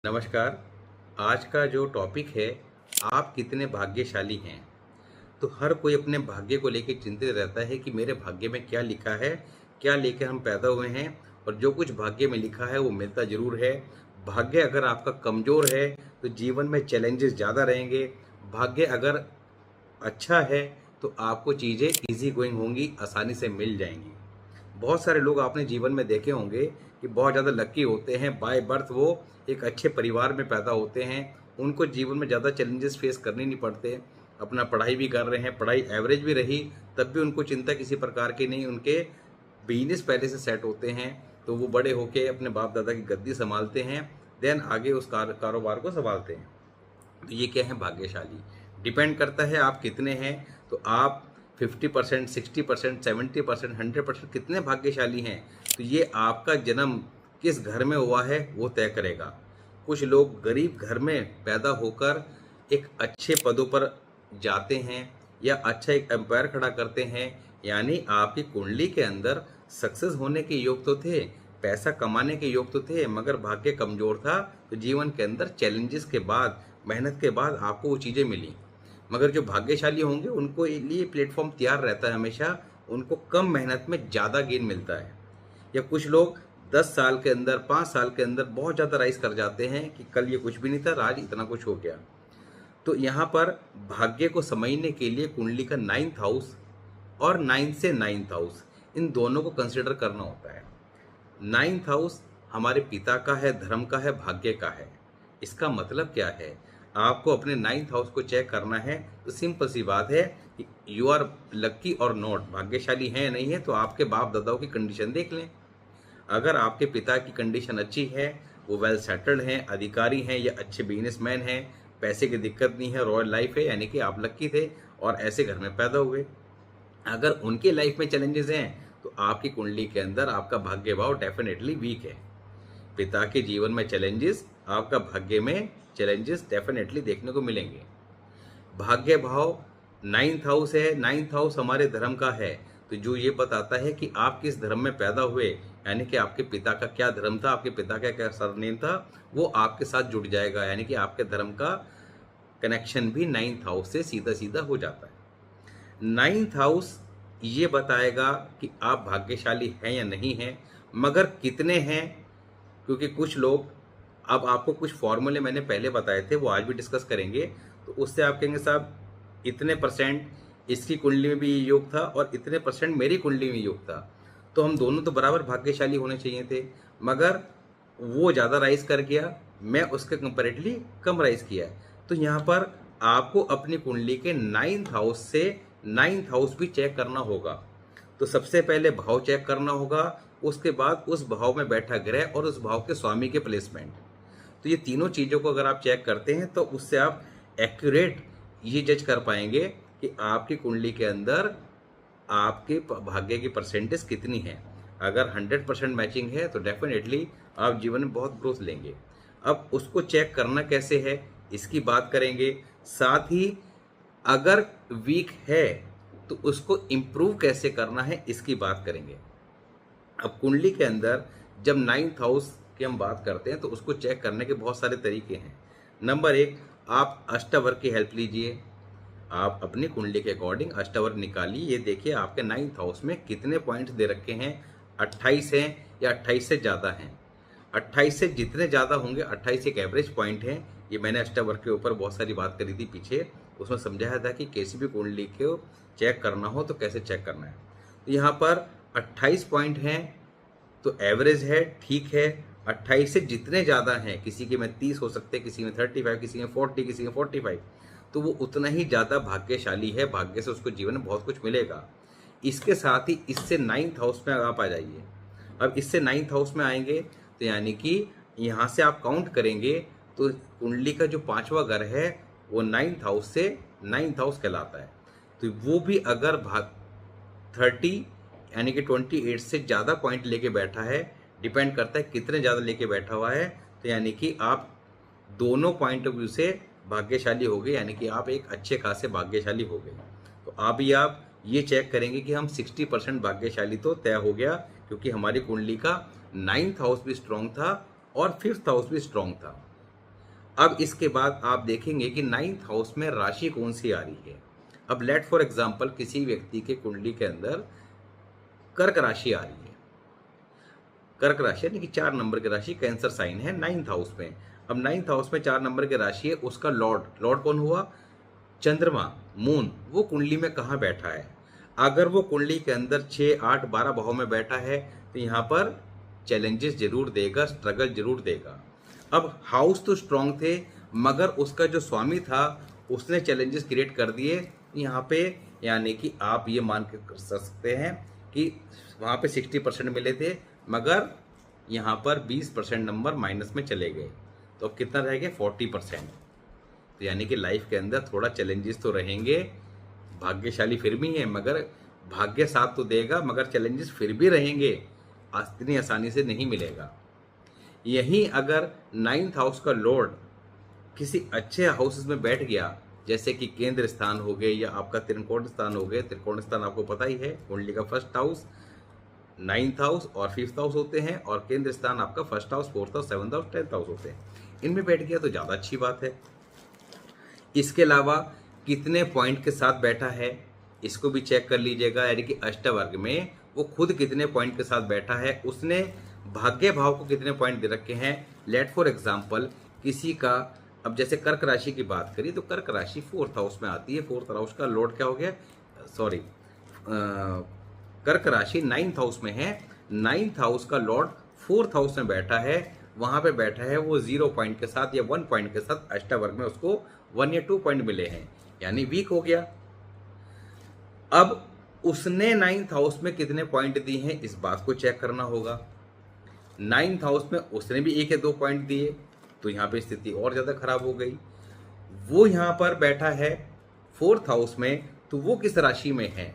नमस्कार। आज का जो टॉपिक है, आप कितने भाग्यशाली हैं। तो हर कोई अपने भाग्य को लेकर चिंतित रहता है कि मेरे भाग्य में क्या लिखा है, क्या लेकर हम पैदा हुए हैं। और जो कुछ भाग्य में लिखा है वो मिलता ज़रूर है। भाग्य अगर आपका कमज़ोर है तो जीवन में चैलेंजेस ज़्यादा रहेंगे। भाग्य अगर अच्छा है तो आपको चीज़ें ईज़ी गोइंग होंगी, आसानी से मिल जाएंगी। बहुत सारे लोग आपने जीवन में देखे होंगे कि बहुत ज़्यादा लकी होते हैं, बाय बर्थ वो एक अच्छे परिवार में पैदा होते हैं। उनको जीवन में ज़्यादा चैलेंजेस फेस करने नहीं पड़ते। अपना पढ़ाई भी कर रहे हैं, पढ़ाई एवरेज भी रही तब भी उनको चिंता किसी प्रकार की नहीं। उनके बिजनेस पहले से सेट होते हैं तो वो बड़े होके अपने बाप दादा की गद्दी संभालते हैं, देन आगे उस कारोबार को संभालते हैं। तो ये क्या है, भाग्यशाली। डिपेंड करता है आप कितने हैं। तो आप 50%, 60%, 70%, 100% कितने भाग्यशाली हैं, तो ये आपका जन्म किस घर में हुआ है वो तय करेगा। कुछ लोग गरीब घर में पैदा होकर एक अच्छे पदों पर जाते हैं या अच्छा एक एम्पायर खड़ा करते हैं। यानी आपकी कुंडली के अंदर सक्सेस होने के योग तो थे, पैसा कमाने के योग तो थे, मगर भाग्य कमजोर था। तो जीवन के अंदर चैलेंजेस के बाद, मेहनत के बाद आपको वो चीज़ें मिली। मगर जो भाग्यशाली होंगे उनको लिए प्लेटफॉर्म तैयार रहता है हमेशा। उनको कम मेहनत में ज़्यादा गेन मिलता है। या कुछ लोग 10 साल के अंदर, 5 साल के अंदर बहुत ज़्यादा राइज कर जाते हैं कि कल ये कुछ भी नहीं था, आज इतना कुछ हो गया। तो यहाँ पर भाग्य को समझने के लिए कुंडली का 9th हाउस और 9 से 9th हाउस, इन दोनों को कंसिडर करना होता है। 9th हाउस हमारे पिता का है, धर्म का है, भाग्य का है। इसका मतलब क्या है, आपको अपने 9th हाउस को चेक करना है। तो सिंपल सी बात है कि यू आर लक्की और नॉट, भाग्यशाली है या नहीं है, तो आपके बाप दादाओं की कंडीशन देख लें। अगर आपके पिता की कंडीशन अच्छी है, वो वेल सेटल्ड हैं, अधिकारी हैं या अच्छे बिजनेसमैन हैं, पैसे की दिक्कत नहीं है, रॉयल लाइफ है, यानी कि आप लक्की थे और ऐसे घर में पैदा हुए। अगर उनके लाइफ में चैलेंजेस हैं तो आपकी कुंडली के अंदर आपका भाग्य भाव डेफिनेटली वीक है। पिता के जीवन में चैलेंजेस, आपका भाग्य में चैलेंजेस डेफिनेटली देखने को मिलेंगे। भाग्य भाव 9th हाउस है, 9th हाउस हमारे धर्म का है। तो जो ये बताता है कि आप किस धर्म में पैदा हुए, यानी कि आपके पिता का क्या धर्म था, आपके पिता का क्या सरनेम था, वो आपके साथ जुड़ जाएगा। यानी कि आपके धर्म का कनेक्शन भी 9th हाउस से सीधा सीधा हो जाता है। 9th हाउस ये बताएगा कि आप भाग्यशाली हैं या नहीं हैं, मगर कितने हैं। क्योंकि कुछ लोग, अब आपको कुछ फॉर्मूले मैंने पहले बताए थे, वो आज भी डिस्कस करेंगे। तो उससे आप कहेंगे साहब इतने परसेंट इसकी कुंडली में भी ये योग था और इतने परसेंट मेरी कुंडली में योग था, तो हम दोनों तो बराबर भाग्यशाली होने चाहिए थे। मगर वो ज़्यादा राइज कर गया, मैं उसके कंपेरेटिवली कम राइज किया। तो यहाँ पर आपको अपनी कुंडली के 9th हाउस से 9th हाउस भी चेक करना होगा। तो सबसे पहले भाव चेक करना होगा, उसके बाद उस भाव में बैठा ग्रह और उस भाव के स्वामी के प्लेसमेंट। तो ये तीनों चीज़ों को अगर आप चेक करते हैं तो उससे आप एक्यूरेट ये जज कर पाएंगे कि आपकी कुंडली के अंदर आपके भाग्य की परसेंटेज कितनी है। अगर 100% मैचिंग है तो डेफिनेटली आप जीवन में बहुत ग्रोथ लेंगे। अब उसको चेक करना कैसे है इसकी बात करेंगे। साथ ही अगर वीक है तो उसको इम्प्रूव कैसे करना है इसकी बात करेंगे। अब कुंडली के अंदर जब 9th हाउस की हम बात करते हैं तो उसको चेक करने के बहुत सारे तरीके हैं। नंबर 1, आप अष्टवर की हेल्प लीजिए। आप अपनी कुंडली के अकॉर्डिंग अष्टवर निकालिए। ये देखिए आपके 9th हाउस में कितने पॉइंट्स दे रखे हैं, 28 हैं या 28 से ज़्यादा हैं। 28 से जितने ज़्यादा होंगे, 28 एक एवरेज पॉइंट है। ये मैंने अष्टवर के ऊपर बहुत सारी बात करी थी पीछे, उसमें समझाया था कि किसी भी कुंडली को चेक करना हो तो कैसे चेक करना है। तो यहाँ पर 28 पॉइंट हैं तो एवरेज है, ठीक है। 28 से जितने ज़्यादा हैं, किसी के में 30 हो सकते हैं, किसी में 35, किसी में 40, किसी में 45, तो वो उतना ही ज़्यादा भाग्यशाली है। भाग्य से उसको जीवन में बहुत कुछ मिलेगा। इसके साथ ही इससे 9th हाउस में आप आ जाइए। अब इससे 9th हाउस में आएंगे तो यानी कि यहाँ से आप काउंट करेंगे तो कुंडली का जो 5वां घर है वो 9th हाउस से 9th हाउस कहलाता है। तो वो भी अगर 30 यानी कि 28 से ज़्यादा पॉइंट लेके बैठा है, डिपेंड करता है कितने ज़्यादा लेके बैठा हुआ है, तो यानी कि आप दोनों पॉइंट ऑफ व्यू से भाग्यशाली हो गए, यानी कि आप एक अच्छे खासे भाग्यशाली हो गए। तो अभी आप ये चेक करेंगे कि हम 60% भाग्यशाली तो तय हो गया, क्योंकि हमारी कुंडली का 9th हाउस भी स्ट्रॉन्ग था और 5th हाउस भी स्ट्रॉन्ग था। अब इसके बाद आप देखेंगे कि नाइन्थ हाउस में राशि कौन सी आ रही है। अब लेट फॉर एग्जाम्पल किसी व्यक्ति के कुंडली के अंदर कर्क राशि आ रही है। कर्क राशि यानी कि 4 नंबर की राशि, कैंसर साइन है नाइन्थ हाउस में। अब नाइन्थ हाउस में 4 नंबर की राशि है, उसका लॉर्ड कौन हुआ? चंद्रमा, मून। वो कुंडली में कहाँ बैठा है? अगर वो कुंडली के अंदर 6, 8, 12 भाव में बैठा है तो यहाँ पर चैलेंजेस जरूर देगा, स्ट्रगल जरूर देगा। अब हाउस तो स्ट्रांग थे, मगर उसका जो स्वामी था उसने चैलेंजेस क्रिएट कर दिए यहाँ पे। यानी कि आप ये मान के कर सकते हैं कि वहाँ पे 60% मिले थे, मगर यहाँ पर 20% नंबर माइनस में चले गए। तो अब कितना रह गया? 40%। तो यानी कि लाइफ के अंदर थोड़ा चैलेंजेस तो रहेंगे। भाग्यशाली फिर भी हैं, मगर भाग्य साथ तो देगा, मगर चैलेंजेस फिर भी रहेंगे, इतनी आसानी से नहीं मिलेगा। यहीं अगर नाइन्थ हाउस का लॉर्ड किसी अच्छे हाउसेस में बैठ गया, जैसे कि केंद्र स्थान हो गए या आपका त्रिकोण स्थान हो गए। त्रिकोण स्थान आपको पता ही है, कुंडली का फर्स्ट हाउस, नाइन्थ हाउस और फिफ्थ हाउस होते हैं, और केंद्र स्थान आपका first house, fourth house, seventh house, 10th house होते हैं। इनमें बैठ गया तो ज़्यादा अच्छी बात है। इसके अलावा कितने पॉइंट के साथ बैठा है इसको भी चेक कर लीजिएगा, यानी कि अष्टवर्ग में वो खुद कितने पॉइंट के साथ बैठा है, उसने भाग्य भाव को कितने पॉइंट दे रखे हैं। लेट फॉर एग्जाम्पल किसी का, अब जैसे कर्क राशि की बात करी तो कर्क राशि 4th हाउस में आती है। 4th हाउस का लॉर्ड क्या हो गया? सॉरी, कर्क राशि 9th हाउस में है। 9th हाउस का लॉर्ड 4th हाउस में बैठा है, वहां पे बैठा है वो 0 पॉइंट के साथ या 1 पॉइंट के साथ। अष्टवर्ग में उसको 1 या 2 पॉइंट मिले हैं, यानी वीक हो गया। अब उसने 9th हाउस में कितने पॉइंट दिए हैं इस बात को चेक करना होगा। 9th हाउस में उसने भी 1 या 2 पॉइंट दिए, तो यहाँ पे स्थिति और ज़्यादा खराब हो गई। वो यहाँ पर बैठा है 4th हाउस में, तो वो किस राशि में है?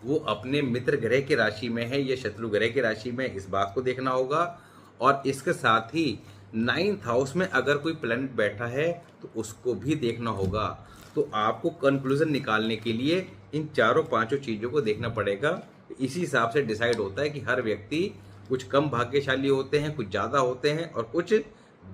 वो अपने मित्र ग्रह की राशि में है या शत्रु ग्रह की राशि में, इस बात को देखना होगा। और इसके साथ ही 9th हाउस में अगर कोई प्लैनेट बैठा है तो उसको भी देखना होगा। तो आपको कंक्लूजन निकालने के लिए इन चारों पांचों चीज़ों को देखना पड़ेगा। इसी हिसाब से डिसाइड होता है कि हर व्यक्ति, कुछ कम भाग्यशाली होते हैं, कुछ ज़्यादा होते हैं और कुछ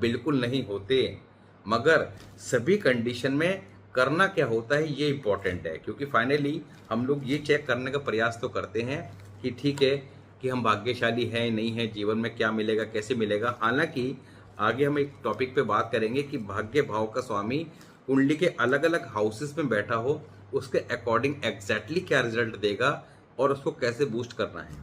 बिल्कुल नहीं होते। मगर सभी कंडीशन में करना क्या होता है ये इम्पोर्टेंट है, क्योंकि फाइनली हम लोग ये चेक करने का प्रयास तो करते हैं कि ठीक है कि हम भाग्यशाली हैं नहीं हैं, जीवन में क्या मिलेगा, कैसे मिलेगा। हालांकि आगे हम एक टॉपिक पे बात करेंगे कि भाग्य भाव का स्वामी कुंडली के अलग अलग हाउसेस में बैठा हो, उसके अकॉर्डिंग एग्जैक्टली क्या रिजल्ट देगा और उसको कैसे बूस्ट करना है।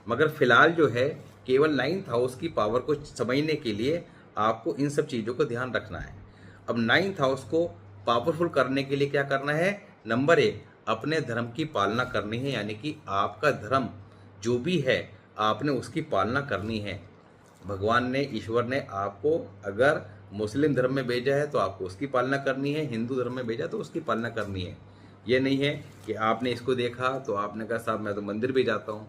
मगर फिलहाल जो है, केवल 9th हाउस की पावर को समझने के लिए आपको इन सब चीज़ों को ध्यान रखना है। अब 9th हाउस को पावरफुल करने के लिए क्या करना है? नंबर 1, अपने धर्म की पालना करनी है, यानी कि आपका धर्म जो भी है आपने उसकी पालना करनी है। भगवान ने, ईश्वर ने आपको अगर मुस्लिम धर्म में भेजा है तो आपको उसकी पालना करनी है, हिंदू धर्म में भेजा तो उसकी पालना करनी है। ये नहीं है कि आपने इसको देखा तो आपने कहा साहब मैं तो मंदिर भी जाता हूँ,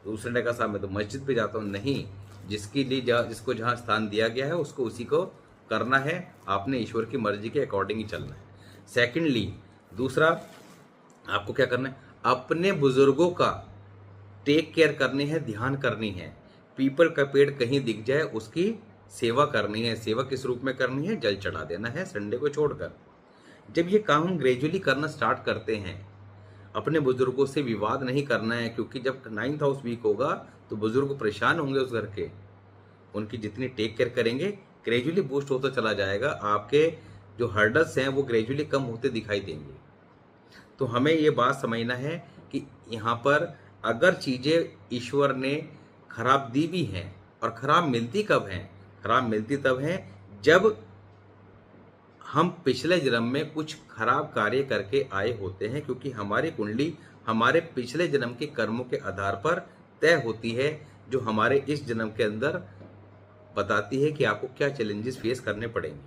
दूसरे ने कहा साहब मैं तो मस्जिद पे जाता हूँ। नहीं, जिसके लिए जिसको जहाँ स्थान दिया गया है उसको उसी को करना है। आपने ईश्वर की मर्जी के अकॉर्डिंग ही चलना है। सेकेंडली, दूसरा आपको क्या करना है? अपने बुजुर्गों का टेक केयर करनी है, ध्यान करनी है। पीपल का पेड़ कहीं दिख जाए उसकी सेवा करनी है। सेवा किस रूप में करनी है? जल चढ़ा देना है संडे को छोड़कर। जब ये काम हम ग्रेजुअली करना स्टार्ट करते हैं, अपने बुजुर्गों से विवाद नहीं करना है, क्योंकि जब 9th हाउस वीक होगा तो बुजुर्ग परेशान होंगे उस घर के। उनकी जितनी टेक केयर करेंगे ग्रेजुअली बूस्ट होता चला जाएगा। आपके जो हर्डल्स हैं वो ग्रेजुअली कम होते दिखाई देंगे। तो हमें ये बात समझना है कि यहाँ पर अगर चीज़ें ईश्वर ने खराब दी भी हैं, और खराब मिलती कब हैं? खराब मिलती तब हैं जब हम पिछले जन्म में कुछ खराब कार्य करके आए होते हैं, क्योंकि हमारी कुंडली हमारे पिछले जन्म के कर्मों के आधार पर तय होती है, जो हमारे इस जन्म के अंदर बताती है कि आपको क्या चैलेंजेस फेस करने पड़ेंगे।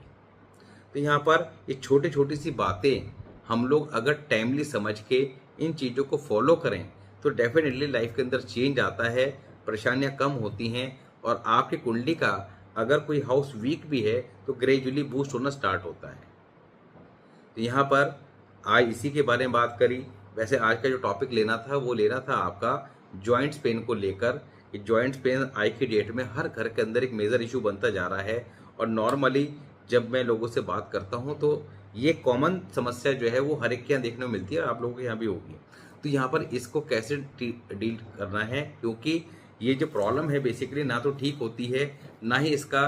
तो यहाँ पर ये छोटी छोटी सी बातें हम लोग अगर टाइमली समझ के इन चीज़ों को फॉलो करें तो डेफिनेटली लाइफ के अंदर चेंज आता है, परेशानियाँ कम होती हैं, और आपकी कुंडली का अगर कोई हाउस वीक भी है तो ग्रेजुअली बूस्ट होना स्टार्ट होता है। तो यहाँ पर आज इसी के बारे में बात करी। वैसे आज का जो टॉपिक लेना था वो लेना था आपका जॉइंट्स पेन को लेकर। जॉइंट्स पेन आज की डेट में हर घर के अंदर एक मेजर इशू बनता जा रहा है, और नॉर्मली जब मैं लोगों से बात करता हूँ तो ये कॉमन समस्या जो है वो हर एक के यहाँ देखने को मिलती है और आप लोगों के यहाँ भी होगी। तो यहाँ पर इसको कैसे डील करना है, क्योंकि ये जो प्रॉब्लम है बेसिकली ना तो ठीक होती है, ना ही इसका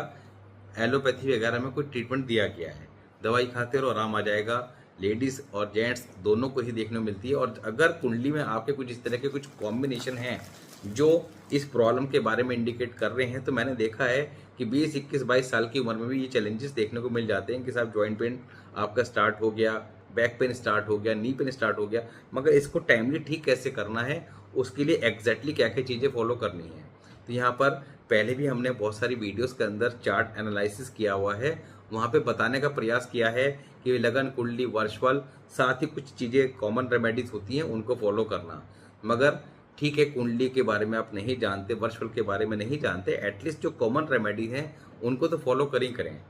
एलोपैथी वगैरह में कोई ट्रीटमेंट दिया गया है। दवाई खाते रहो आराम आ जाएगा। लेडीज़ और जेंट्स दोनों को ही देखने को मिलती है। और अगर कुंडली में आपके कुछ इस तरह के कुछ कॉम्बिनेशन हैं जो इस प्रॉब्लम के बारे में इंडिकेट कर रहे हैं, तो मैंने देखा है कि 20, 21, 22 साल की उम्र में भी ये चैलेंजेस देखने को मिल जाते हैं कि साहब जॉइंट पेन आपका स्टार्ट हो गया, बैक पेन स्टार्ट हो गया, नी पेन स्टार्ट हो गया। मगर इसको टाइमली ठीक कैसे करना है, उसके लिए एग्जैक्टली क्या क्या चीज़ें फॉलो करनी है। तो यहाँ पर पहले भी हमने बहुत सारी वीडियोस के अंदर चार्ट एनालिसिस किया हुआ है, वहाँ पे बताने का प्रयास किया है कि लगन, कुंडली, वर्षफल, साथ ही कुछ चीज़ें कॉमन रेमेडीज होती हैं उनको फॉलो करना। मगर ठीक है, कुंडली के बारे में आप नहीं जानते, वर्षफल के बारे में नहीं जानते, एटलीस्ट जो कॉमन रेमेडीज हैं उनको तो फॉलो करें।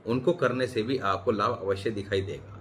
उनको करने से भी आपको लाभ अवश्य दिखाई देगा।